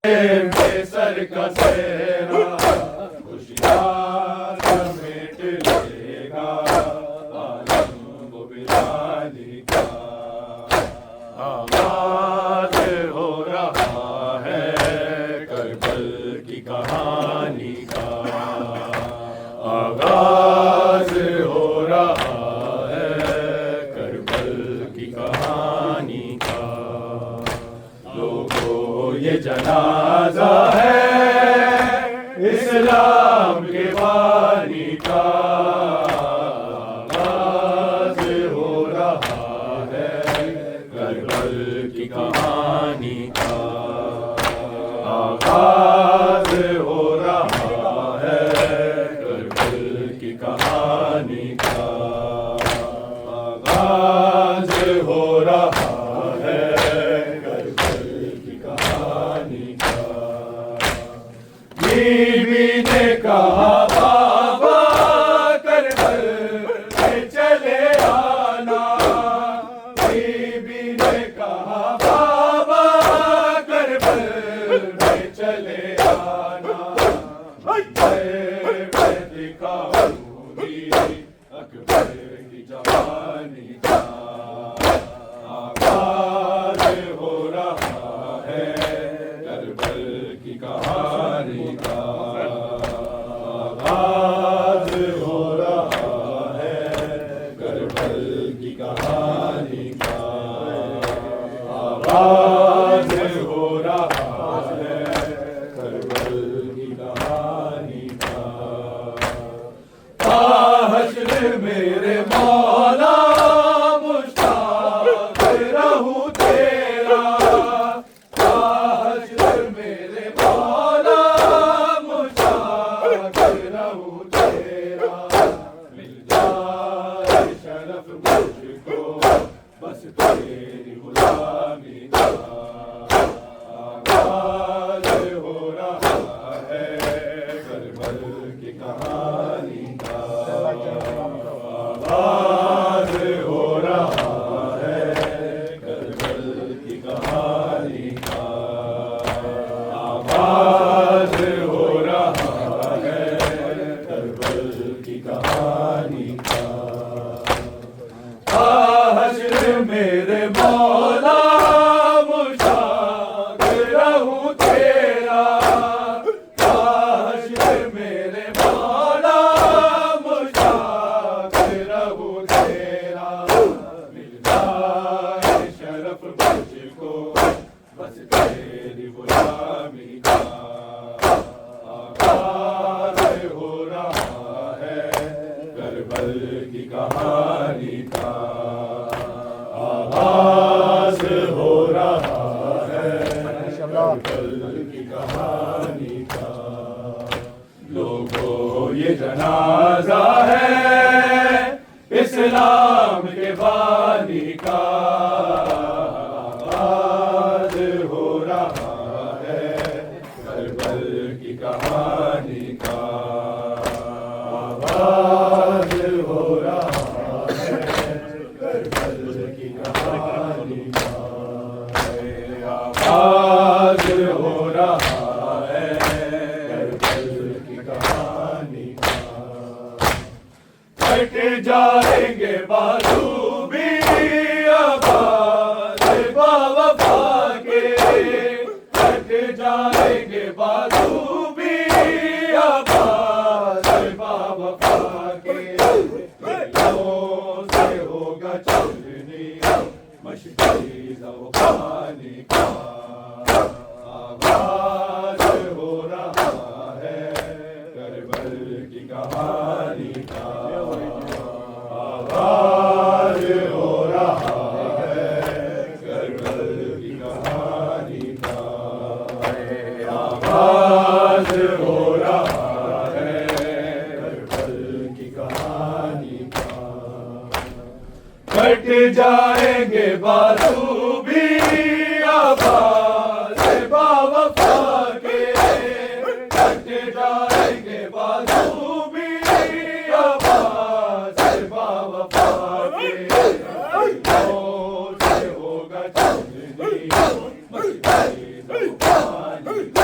بے سر کا سہرا ہوشیار سمیٹ لے گا عالم و بلالی کا آغاز ہو رہا ہے کربل کی کہانی کا آغاز ہو رہا ہے کربل کی کہانی کا لوگوں یہ جنازہ ہے اسلام کے بانی کا آغاز ہو رہا ہے کربل کی کہانی کا آغاز ہو رہا ہے کربل کی کہانی کا آغاز ہو رہا ہے کربل کی کہانی کا بی بی نے کہا بابا کربل میں چلے آنا بی بی نے کہا بابا کربل میں چلے آنا میں دکھاؤں گی اکبر کی جوانی کا آغاز ہو رہا ہے کربل کی کہانی کا آغاز ہو رہا ہے کربل کی کہانی کا آغاز ہو رہا ہے کربل کی کہانی کا حشر میرے مولا مشتاق رہوں تیرا حشر میرے مولا مشتاق رہوں تیرا مل جائے شرف مجھ کو بس تیری غلامی کا آغاز ہو رہا ہے کربل کی کہانی کا آغاز ہو رہا ہے کربل کی کہانی کا آغاز ہو رہا ہے کربل کی کہانی کا حشر میرے مولا مشتاق رہوں تیرا حشر میرے مولا مشتاق رہوں تیرا مل جائے شرف مجھ کو بس تیری غلامی کا آغاز ہو رہا ہے کربل کی کہانی کا آغاز ہو رہا ہے کربل کی کہانی کا لوگوں یہ جنازہ ہے اسلام کے بانی کا آغاز ہو رہا ہے کربل کی کہانی کا آغاز ہو رہا ہے کربل کی کہانی کا آغاز ہو رہا ہے کربل کی کہانی کا کٹ جائیں گے بازو بھی آباد باوفا کے کٹ جائیں گے بازو بھی آباد باوفا کے دلوں سے ہوگا چلنی مشکل پانی کا آغاز ہو رہا ہے کربل کی کہانی کا آغاز ہو رہا ہے کربل کی کہانی کا آغاز ہو رہا ہے کربل کی کہانی کا کٹ جائیں گے بازو بھی آباد باوفا کے کٹ جائیں گے بازو بھی آباد باوفا کے سے ہوگا چلنی مشکل پانی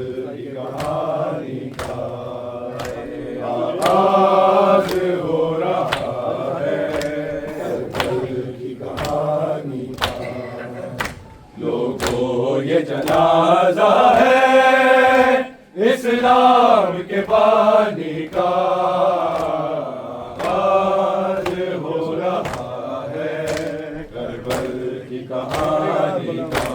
کی کہانی کا آغاز ہو رہا ہے، کربل کی کہانی کا۔ لوگوں یہ جنازہ ہے اسلام کے بانی کا، آغاز ہو رہا ہے کربل کی کہانی کا،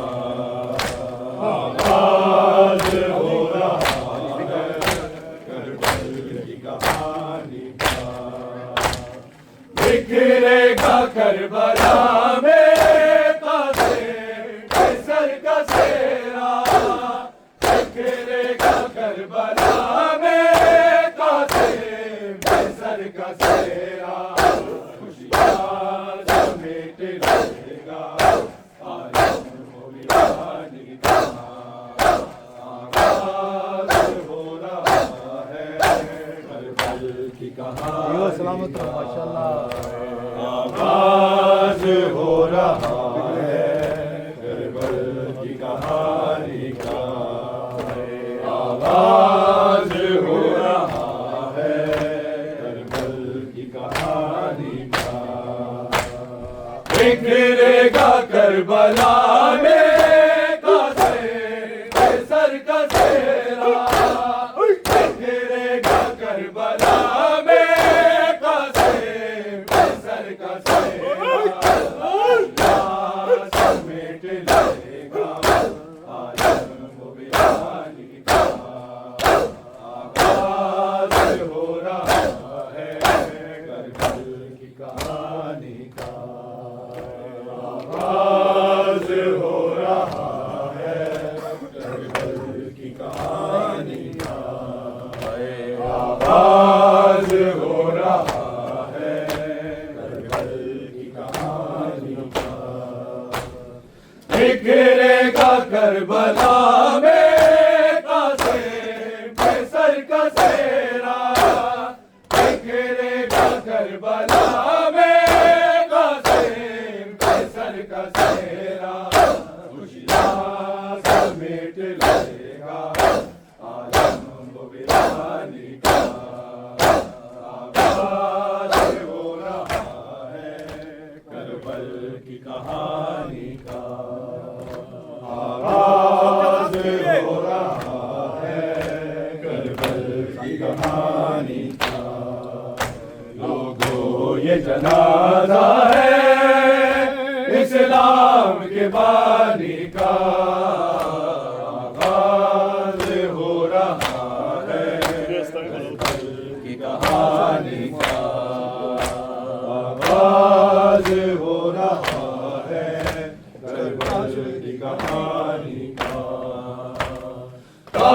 آغاز ہو رہا ہے کربل کی کہانی کا۔ بکھرے گا کربلا میں قیصر کا سیرا، بکھرے گا کربلا میں قیصر کا سیرا، خوشیاں سمیٹ لے گا عالم و ویرانی کا، آغاز ہو رہا ہے کربل کی کہانی، سلامت رہو ماشاءاللہ، آغاز ہو رہا ہے کربل کی کہانی کا، آغاز ہو رہا ہے کربل کی کہانی کا۔ بکھرے گا کربلا میں قیصر کا سیرا، بکھرے گا کربلا میں قیصر کا سیرا، سمیٹ لے گا عالم و ویرانی کا، آغاز ہو رہا ہے کربل کی کہانی کا، آغاز ہو رہا ہے کربل کی کہانی کا، آغاز ہو رہا ہے کربل کی کہانی کا۔ بکھرے گا کربلا میں قیصر کا سیرا، بکھرے گا کربلا میں قیصر کا سیرا، خوشیاں سمیٹ لے گا عالم و ویرانی کا، آغاز ہو رہا ہے کربل کی کہانی کا، آغاز ہو رہا ہے کربل کی کہانی کا۔ لوگوں یہ جنازہ ہے اسلام کے بانی کا، آغاز ہو رہا ہے کربل کی کہانی کا، آغاز ہو رہا ہے کربل کی کہانی کا۔ تا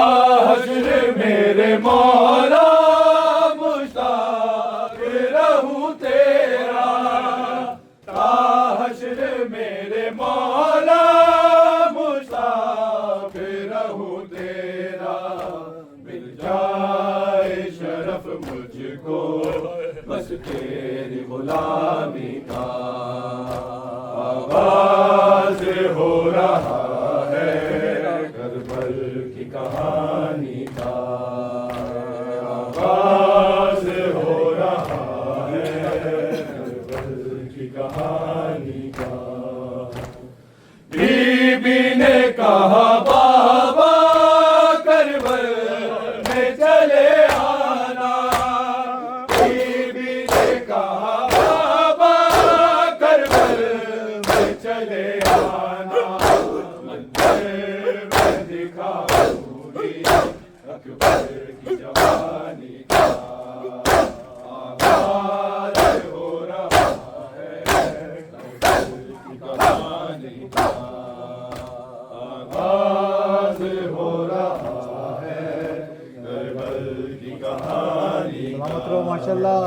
حشر میرے مولا مشتاق رہوں تیرا، تا حشر میرے مولا مشتاق رہوں تیرا، مل جائے شرف مجھ کو بس تیری غلامی کا، آغاز ہو رہا ہے کربل کی کہانی کا، آغاز ہو رہا ہے کربل کی کہانی کا۔ بی بی نے کہا بابا کربل میں چلے آنا، بی بی نے کہا بابا کربل میں چلے آنا، منظر میں دکھاؤں گی اکبر کی جوانی کا، آغاز ہو رہا ہے کربل کی کہانی کا، آغاز ہو رہا ہے کربل کی کہانی کا، سلامت رہو ماشاءاللہ،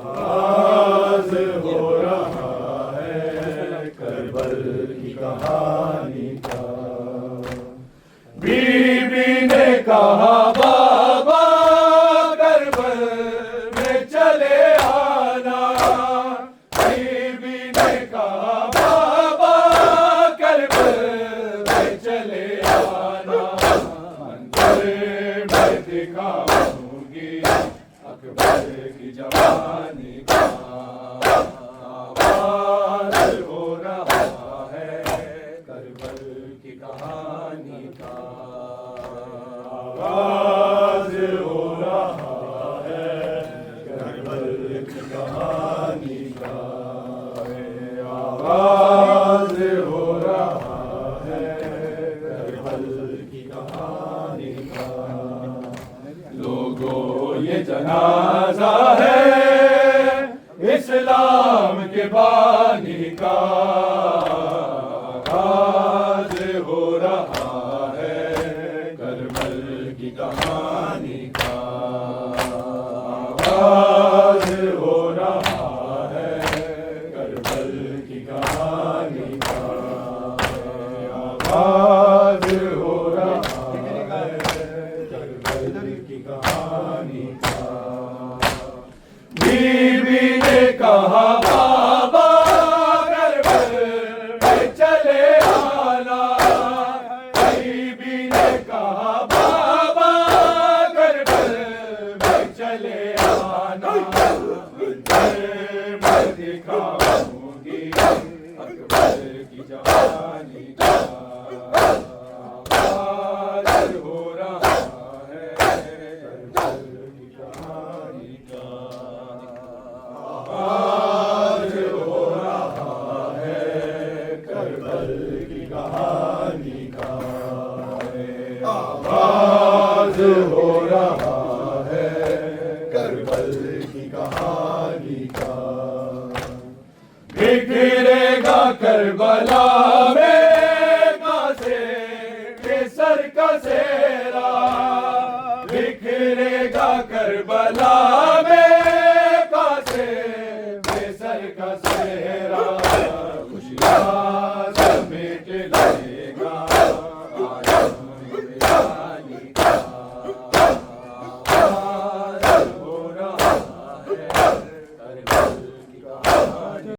آغاز ہو رہا ہے کربل کی کہانی کا۔ بی بی نے کہا بابا کربل میں چلے آنا، بی بی نے کہا بابا کربل میں چلے آنا، دکھاؤں گی اکبر کی جوانی کا آغاز ہو رہا ہے کربل کی کہانی کا آغاز ہو رہا ہے کربل کی کہانی کا آغاز ہو رہا ہے کربل کی کہانی کا لوگوں یہ جنازہ ہے اسلام کے بانی کا آغاز ہو رہا ہے کربل کی کہانی کا آغاز ہو رہا ہے کربل کی کہانی کا آغاز ہو رہا ہے کربل کی کہانی کا بی بی نے کہا بابا کربل میں چلے آنا بی بی نے کہا بابا کربل میں چلے آنا میں دکھاؤں گی اکبر کی جوانی کا آغاز ہو رہا ہے کربل کی کہانی کا آغاز ہو رہا ہے کربل کی کہانی کا آغاز ہو رہا ہے کربل کی کہانی کا بکھرے گا کربلا